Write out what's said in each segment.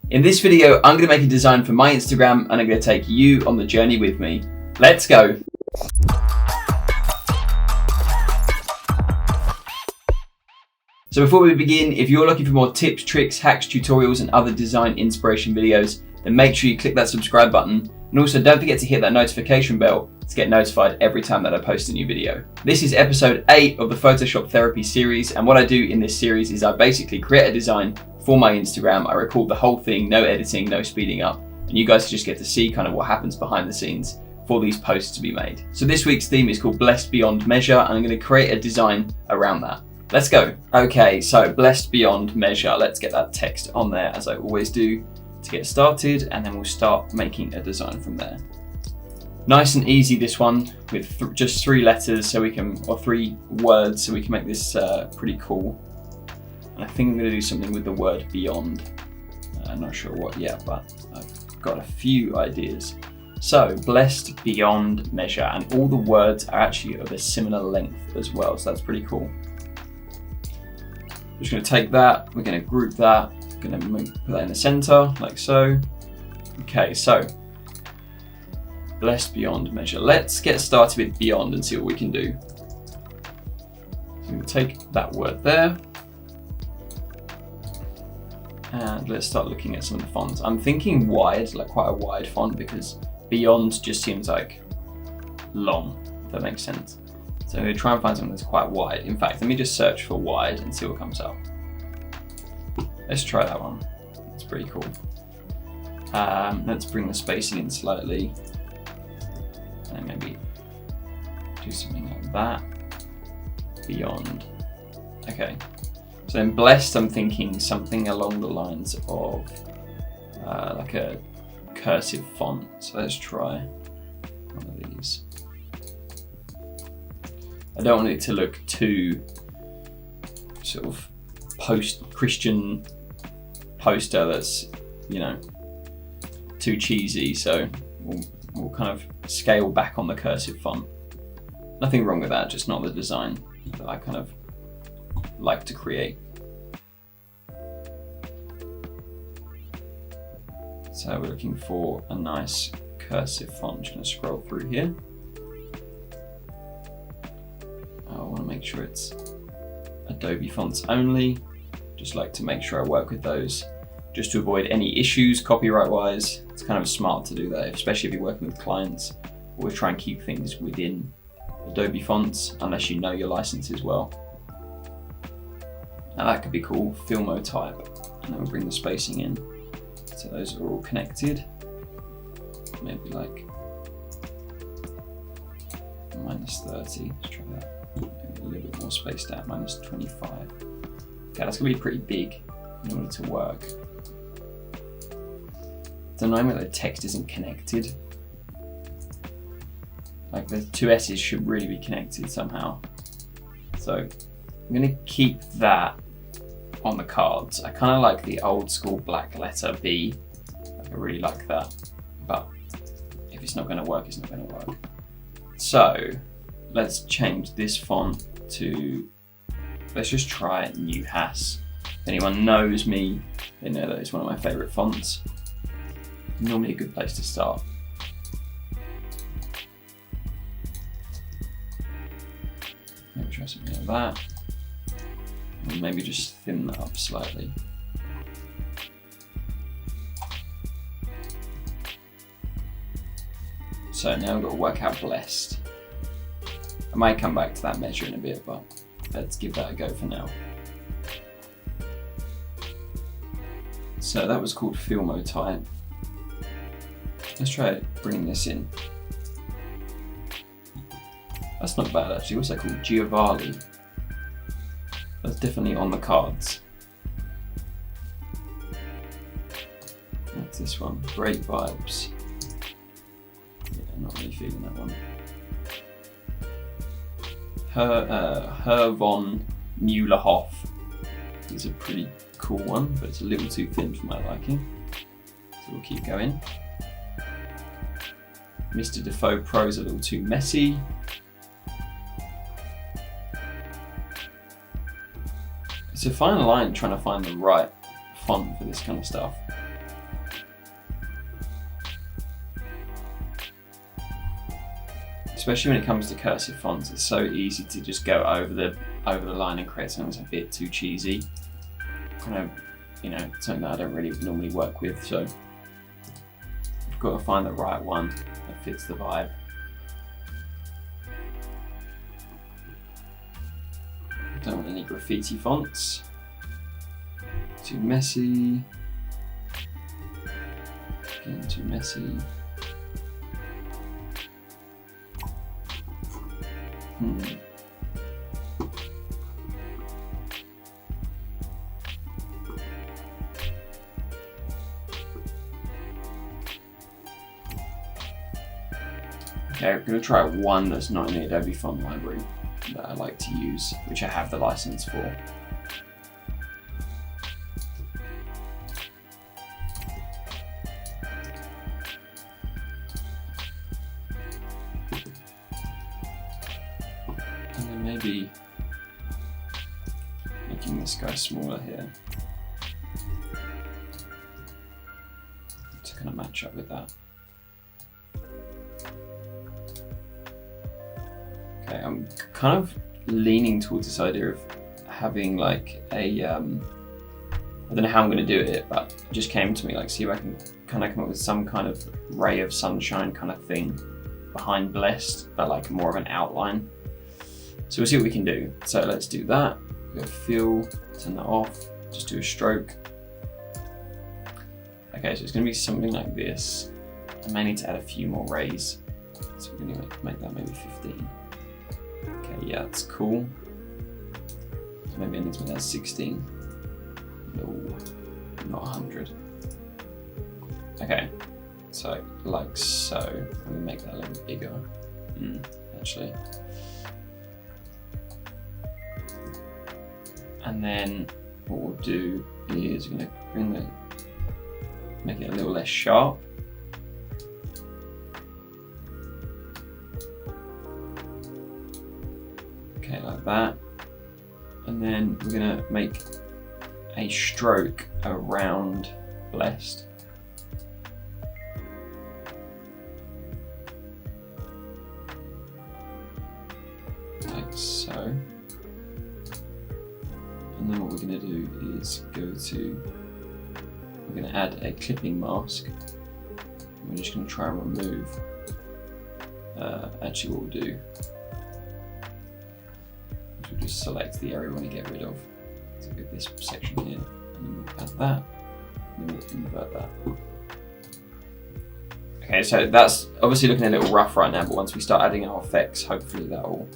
In this video, I'm going to make a design for my Instagram and I'm going to take you on the journey with me. Let's go. So before we begin, if you're looking for more tips, tricks, hacks, tutorials and other design inspiration videos, then make sure you click that subscribe button. And also don't forget to hit that notification bell to get notified every time that I post a new video. This is episode 8 of the Photoshop Therapy series, and what I do in this series is I basically create a design for my Instagram. I record the whole thing, no editing, no speeding up, and you guys just get to see kind of what happens behind the scenes for these posts to be made. So this week's theme is called Blessed Beyond Measure, and I'm going to create a design around that. Let's go. Okay, so Blessed Beyond Measure. Let's get that text on there as I always do to get started, and then we'll start making a design from there. Nice and easy, this one, with just 3 letters so we can, or 3 words, so we can make this pretty cool. And I think I'm going to do something with the word beyond. I'm not sure what yet, but I've got a few ideas. So, Blessed Beyond Measure, and all the words are actually of a similar length as well, so that's pretty cool. Just going to take that, we're going to group that, going to put that in the center, like so. Okay, so Blessed Beyond Measure. Let's get started with beyond and see what we can do. So we'll take that word there, and let's start looking at some of the fonts. I'm thinking wide, like quite a wide font, because beyond just seems like long, if that makes sense. So I'm going to try and find something that's quite wide. In fact, let me just search for wide and see what comes up. Let's try that one. It's pretty cool. Let's bring the spacing in slightly. And maybe do something like that. Beyond. Okay. So in Blessed, I'm thinking something along the lines of like a cursive font. So let's try one of these. I don't want it to look too sort of post-Christian poster that's, you know, too cheesy. So we'll kind of scale back on the cursive font. Nothing wrong with that, just not the design that I kind of like to create. So we're looking for a nice cursive font. I'm just going to scroll through here. I want to make sure it's Adobe fonts only. Just like to make sure I work with those just to avoid any issues copyright wise. It's kind of smart to do that, especially if you're working with clients. Always try and keep things within Adobe fonts unless you know your licenses well. Now that could be cool, Filmo type, and then we'll bring the spacing in so those are all connected. Maybe like -30, let's try that. Maybe a little bit more spaced out, -25. Okay, that's gonna be pretty big in order to work. It's annoying that the text isn't connected. Like the 2 S's should really be connected somehow. So I'm gonna keep that on the cards. I kind of like the old school black letter B. I really like that, but if it's not gonna work, it's not gonna work. So let's change this font to, let's just try New Hass. If anyone knows me, they know that it's one of my favorite fonts. Normally a good place to start. Maybe try something like that. And maybe just thin that up slightly. So now we've got to work out Blessed. I might come back to that measure in a bit, but let's give that a go for now. So that was called Filmo type. Let's try bringing this in. That's not bad actually. What's that called? Giovanni. That's definitely on the cards. What's this one? Great Vibes. Yeah, not really feeling that one. Her von Muellerhoff is a pretty cool one, but it's a little too thin for my liking. So we'll keep going. Mr. Defoe Pro is a little too messy. It's a fine line trying to find the right font for this kind of stuff. especially when it comes to cursive fonts, it's so easy to just go over the line and create something that's a bit too cheesy. Kind of, you know, something that I don't really normally work with. So I've got to find the right one that fits the vibe. Don't want any graffiti fonts. Too messy. Again, too messy. Okay, we're going to try one that's not in the Adobe font library that I like to use, which I have the license for. And then maybe making this guy smaller here to kind of match up with that. Okay, I'm kind of leaning towards this idea of having like a, I don't know how I'm going to do it, but it just came to me, like, see if I can kind of come up with some kind of ray of sunshine kind of thing behind blessed, but like more of an outline. So we'll see what we can do. So let's do that. Go fill, turn that off, just do a stroke. Okay, so it's going to be something like this. I may need to add a few more rays. So we're going to make that maybe 15. Okay, yeah, that's cool. So maybe I need to make that 16. No, not 100. Okay, so like so. Let me make that a little bigger. Actually. And then what we'll do is we're going to make it a little less sharp. Okay, like that. And then we're going to make a stroke around blessed. Like so. And then what we're going to do is we're going to add a clipping mask. We're just going to try and remove, actually what we'll do is we'll just select the area we want to get rid of. So we'll get this section here, and then we'll add that, and then we'll invert that. Okay, so that's obviously looking a little rough right now, but once we start adding our effects, hopefully that will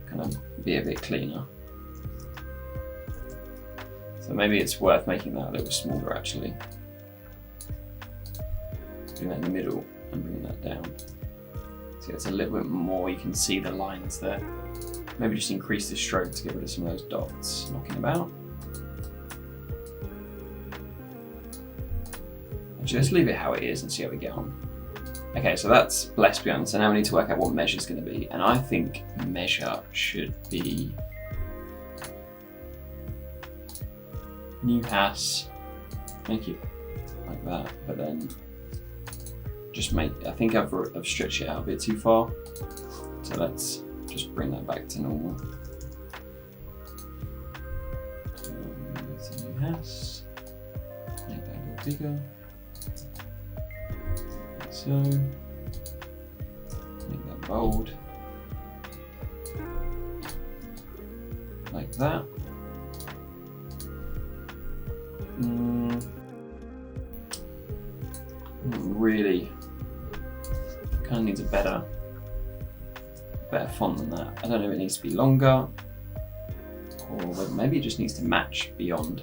kind of be a bit cleaner. So maybe it's worth making that a little smaller actually. Doing that in the middle and bringing that down. So it's a little bit more, you can see the lines there. Maybe just increase the stroke to get rid of some of those dots knocking about. Actually, let's leave it how it is and see how we get on. Okay, so that's blessed beyond. So now we need to work out what measure is going to be. And I think measure should be new has, make it like that, but then just make, I think I've stretched it out a bit too far. So let's just bring that back to normal. New has, make that a little bigger. Like so, make that bold. Like that. Really kind of needs a better font than that. I don't know if it needs to be longer or whether maybe it just needs to match beyond.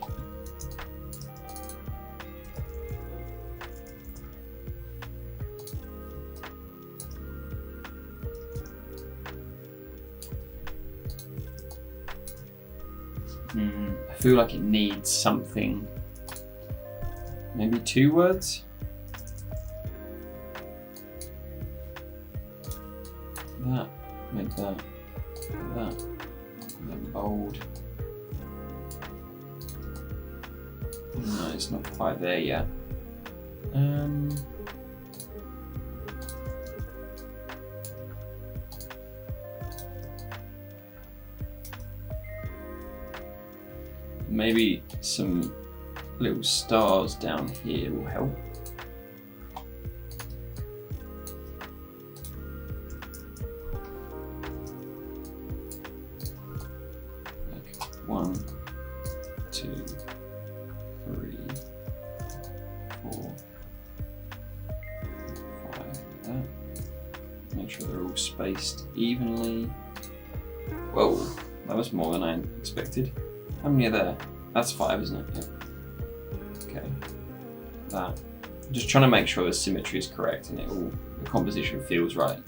I feel like it needs something, maybe 2 words. That, make that, like that, and then bold. No, it's not quite there yet. Maybe some little stars down here will help. Like 1, 2, 3, 4, 5, like that. Make sure they're all spaced evenly. Whoa, that was more than I expected. How many are there? That's 5, isn't it? Yep. Okay. That. I'm just trying to make sure the symmetry is correct and the composition feels right.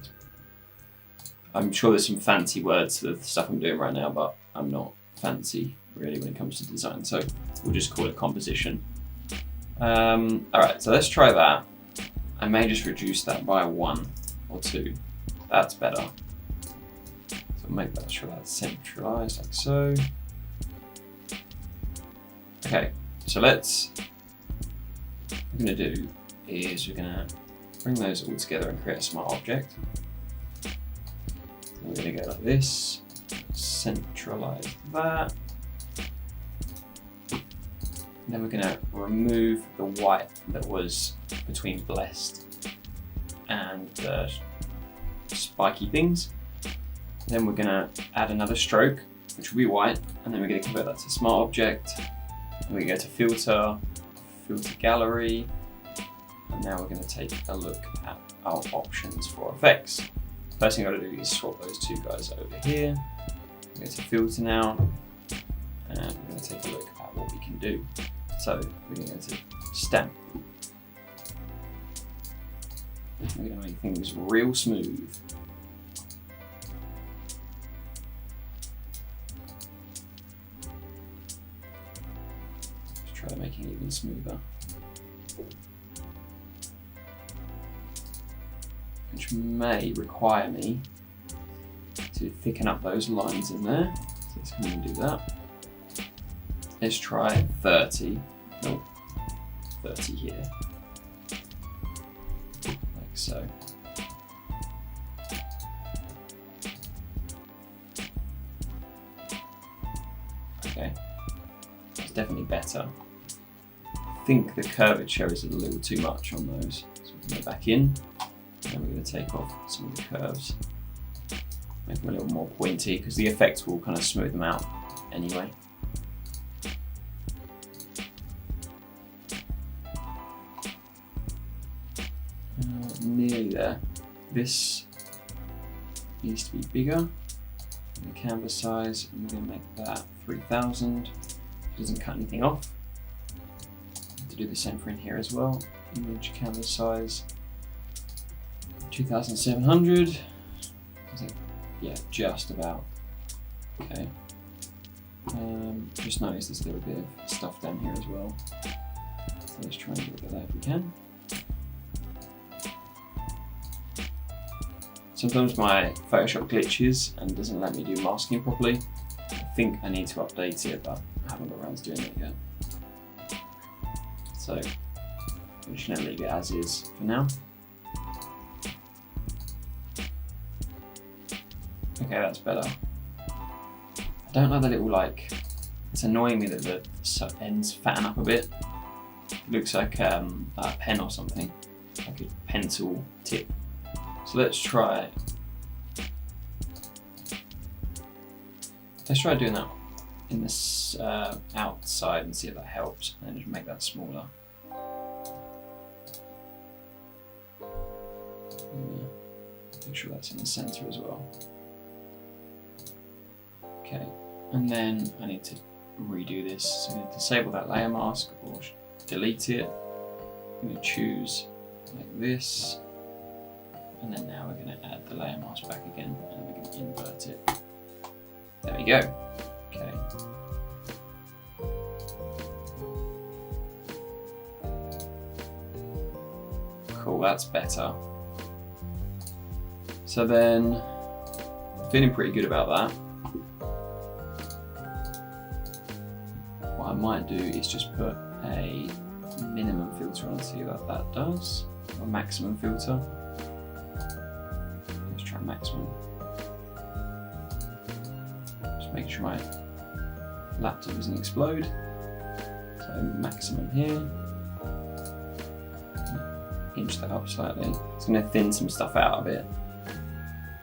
I'm sure there's some fancy words for the stuff I'm doing right now, but I'm not fancy really when it comes to design, so we'll just call it composition. Alright, so let's try that. I may just reduce that by 1 or 2. That's better. So make that sure that's centralized like so. Okay, so what we're going to do is we're going to bring those all together and create a smart object. We're going to go like this, centralize that. And then we're going to remove the white that was between blessed and the spiky things. Then we're going to add another stroke, which will be white, and then we're going to convert that to smart object. And we go to filter gallery, and now we're going to take a look at our options for effects. First thing I've got to do is swap those two guys over here. Go to filter now, and we're going to take a look at what we can do. So we're going to go to stamp. We're going to make things real smooth. Try making it even smoother. Which may require me to thicken up those lines in there. So let's come and do that. Let's try 30. Nope. 30 here. Like so. Okay. That's definitely better. I think the curvature is a little too much on those. So we can go back in, and we're going to take off some of the curves. Make them a little more pointy, because the effect will kind of smooth them out anyway. Nearly there. This needs to be bigger. The canvas size, and we're going to make that 3000. It doesn't cut anything off. To do the same for in here as well. Image canvas size 2700. I think, yeah, just about. Okay. Just notice there's a little bit of stuff down here as well. So let's try and do a bit of that if we can. Sometimes my Photoshop glitches and doesn't let me do masking properly. I think I need to update it, but I haven't got around to doing it yet. So I'm just going to leave it as is for now. Okay, that's better. I don't know that it will like, it's annoying me that the ends fatten up a bit. It looks like a pen or something, like a pencil tip. So let's try doing that in this outside and see if that helps, and then just make that smaller. Make sure that's in the center as well. Okay, and then I need to redo this. So I'm going to disable that layer mask or delete it. I'm going to choose like this, and then now we're going to add the layer mask back again, and then we're going to invert it. There we go. Okay. Cool, that's better. So then, I'm feeling pretty good about that. What I might do is just put a minimum filter on and see what that does, or maximum filter. Let's try maximum. Just make sure my laptop doesn't explode. So maximum here. Inch that up slightly. It's going to thin some stuff out a bit.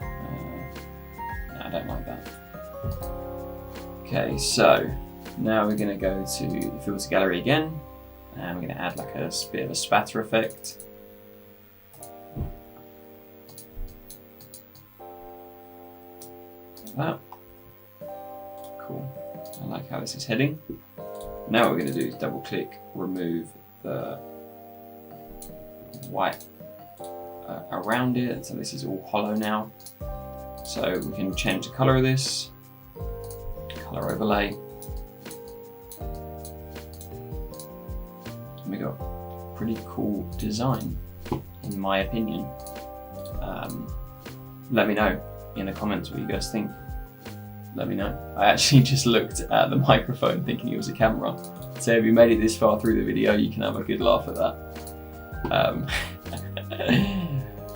No, I don't like that. Okay, so now we're going to go to the filter gallery again, and we're going to add like a bit of a spatter effect. Like that. Cool. I like how this is heading. Now what we're going to do is double click, remove the white around it, so this is all hollow now. So we can change the color of this, color overlay, and we got a pretty cool design, in my opinion. Let me know in the comments what you guys think. Let me know. I actually just looked at the microphone thinking it was a camera. So if you made it this far through the video, you can have a good laugh at that.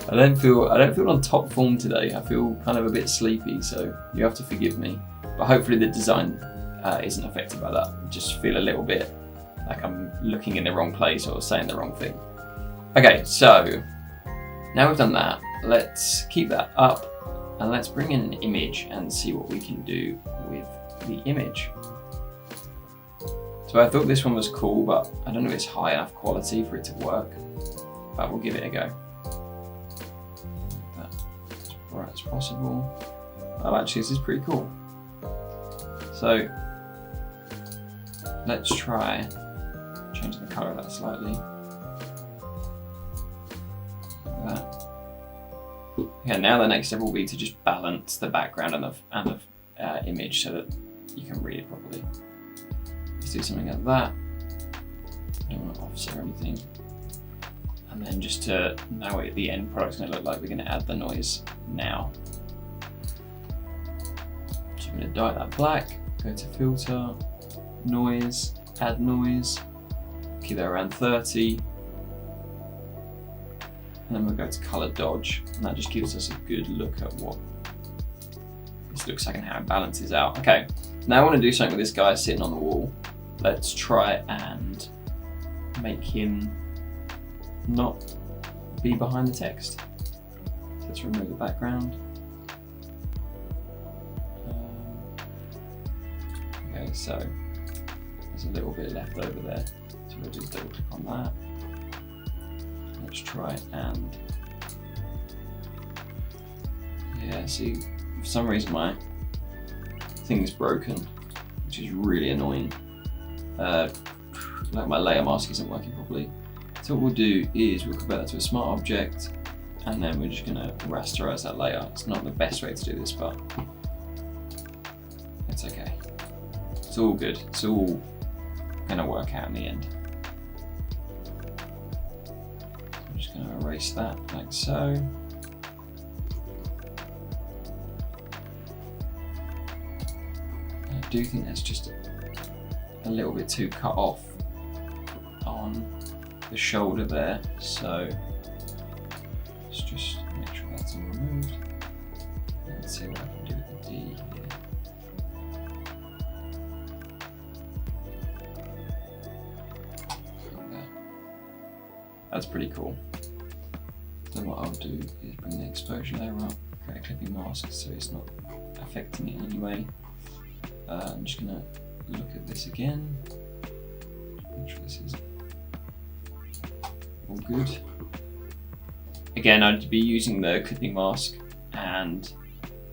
I don't feel on top form today. I feel kind of a bit sleepy, so you have to forgive me. But hopefully the design isn't affected by that. I just feel a little bit like I'm looking in the wrong place or saying the wrong thing. Okay, so now we've done that, let's keep that up and let's bring in an image and see what we can do with the image. So I thought this one was cool, but I don't know if it's high enough quality for it to work, but we'll give it a go. That as bright as possible. Oh, actually this is pretty cool. So let's try changing the color of that slightly. Like that. Okay, now the next step will be to just balance the background and the image so that you can read it properly. Let's do something like that. I don't want to offset or anything. And then just to know what the end product's going to look like, we're going to add the noise now. So I'm going to dye that black, go to filter, noise, add noise, keep that around 30. And then we'll go to color dodge, and that just gives us a good look at what this looks like and how it balances out. Okay, now I want to do something with this guy sitting on the wall. Let's try and make him not be behind the text. So let's remove the background. Okay, so there's a little bit left over there. So we'll just double click on that. Let's try and, yeah, see, for some reason my thing is broken, which is really annoying. Like my layer mask isn't working properly. So what we'll do is we'll convert that to a smart object, and then we're just gonna rasterize that layer. It's not the best way to do this, but it's okay. It's all good. It's all gonna work out in the end. I'm just going to erase that like so. I do think that's just a little bit too cut off on the shoulder there, so let's just make sure that's all removed. Let's see what I can do with the D here. That's pretty cool. So what I'll do is bring the exposure layer up, create a clipping mask so it's not affecting it in any way. I'm just going to look at this again, make sure this is all good. Again, I'd be using the clipping mask and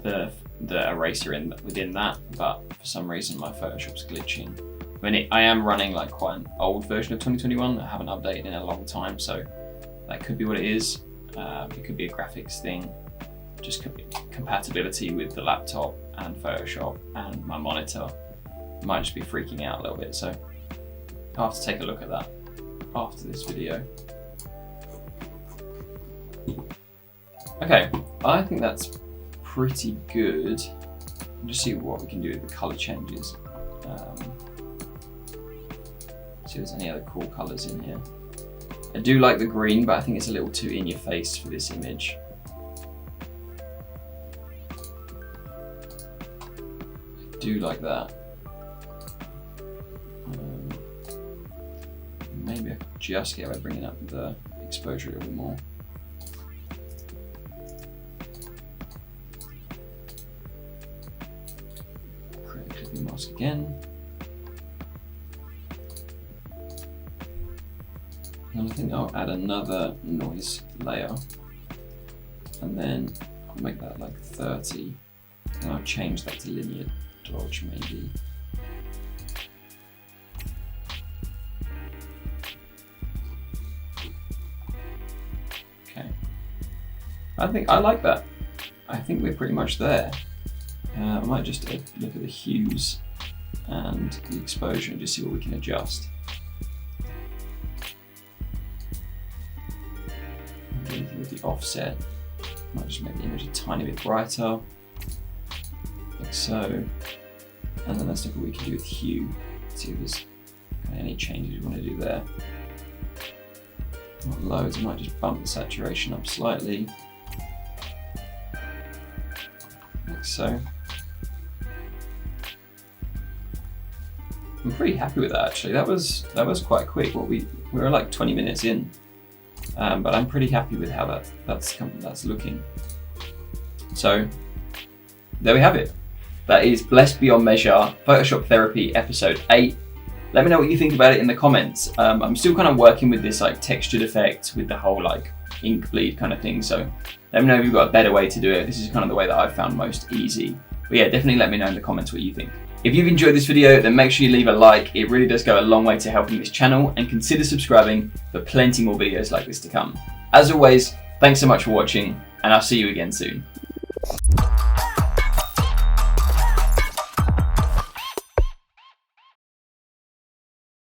the eraser within that, but for some reason my Photoshop's glitching. I am running like quite an old version of 2021. I haven't updated in a long time, so that could be what it is. It could be a graphics thing, just compatibility with the laptop and Photoshop and my monitor. I might just be freaking out a little bit, so I'll have to take a look at that after this video. Okay, I think that's pretty good. I'll just see what we can do with the color changes. See if there's any other cool colors in here. I do like the green, but I think it's a little too in your face for this image. I do like that. just get by bringing up the exposure a little bit more. Create a clipping mask again. And I think I'll add another noise layer, and then I'll make that like 30, and I'll change that to linear dodge maybe. Okay, I think I like that. I think we're pretty much there. I might just look at the hues and the exposure and just see what we can adjust. With the offset, might just make the image a tiny bit brighter, like so. And then let's look at what we can do with hue. See if there's any changes we want to do there. Not loads, I might just bump the saturation up slightly, like so. I'm pretty happy with that actually. That was quite quick. We were like 20 minutes in. But I'm pretty happy with how that's looking. So there we have it. That is Blessed Beyond Measure Photoshop Therapy Episode 8. Let me know what you think about it in the comments. I'm still kind of working with this like textured effect with the whole like ink bleed kind of thing. So let me know if you've got a better way to do it. This is kind of the way that I've found most easy. But yeah, definitely let me know in the comments what you think. If you've enjoyed this video, then make sure you leave a like. It really does go a long way to helping this channel, and consider subscribing for plenty more videos like this to come. As always, thanks so much for watching, and I'll see you again soon.